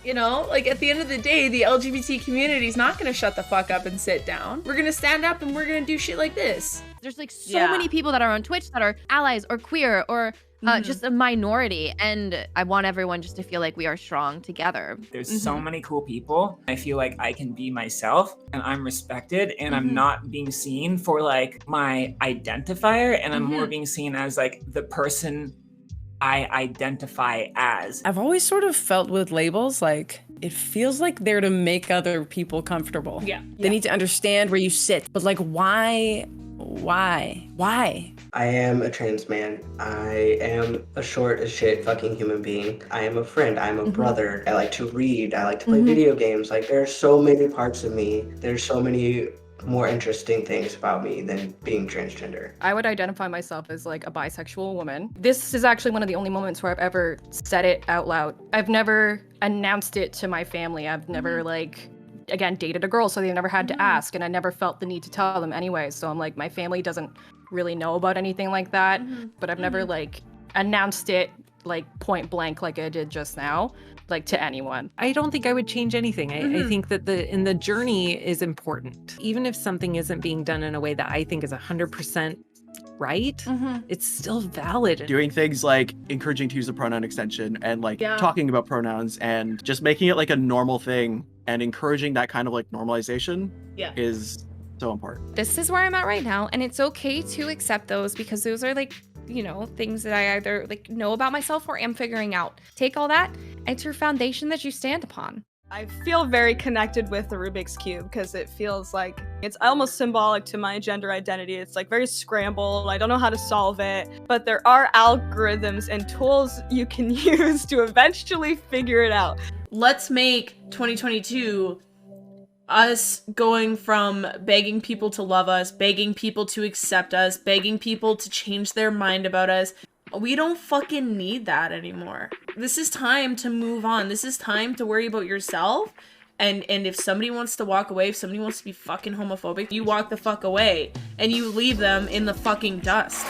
You know, like at the end of the day, the LGBT community is not gonna shut the fuck up and sit down. We're gonna stand up and we're gonna do shit like this. There's like so many people that are on Twitch that are allies or queer or just a minority. And I want everyone just to feel like we are strong together. There's so many cool people. I feel like I can be myself and I'm respected and I'm not being seen for like my identifier and I'm more being seen as like the person I identify as. I've always sort of felt with labels like it feels like they're to make other people comfortable. Yeah. They need to understand where you sit. But like, why? I am a trans man. I am a short as shit fucking human being. I am a friend. I'm a brother. I like to read. I like to play video games. Like, there are so many parts of me. There's so many more interesting things about me than being transgender. I would identify myself as like a bisexual woman. This is actually one of the only moments where I've ever said it out loud. I've never announced it to my family. I've never again, dated a girl, so they never had to ask, and I never felt the need to tell them anyway. So I'm like, my family doesn't really know about anything like that, but I've never like announced it like point blank like I did just now, like to anyone. I don't think I would change anything. I think that the journey is important. Even if something isn't being done in a way that I think is 100% right, it's still valid. Doing things like encouraging to use the pronoun extension and like talking about pronouns and just making it like a normal thing and encouraging that kind of like normalization is so important. This is where I'm at right now, and it's okay to accept those because those are like, you know, things that I either like know about myself or am figuring out. Take all that, it's your foundation that you stand upon. I feel very connected with the Rubik's Cube because it feels like it's almost symbolic to my gender identity. It's like very scrambled. I don't know how to solve it, but there are algorithms and tools you can use to eventually figure it out. Let's make 2022 us going from begging people to love us, begging people to accept us, begging people to change their mind about us. We don't fucking need that anymore. This is time to move on. This is time to worry about yourself. And if somebody wants to walk away, if somebody wants to be fucking homophobic, you walk the fuck away and you leave them in the fucking dust.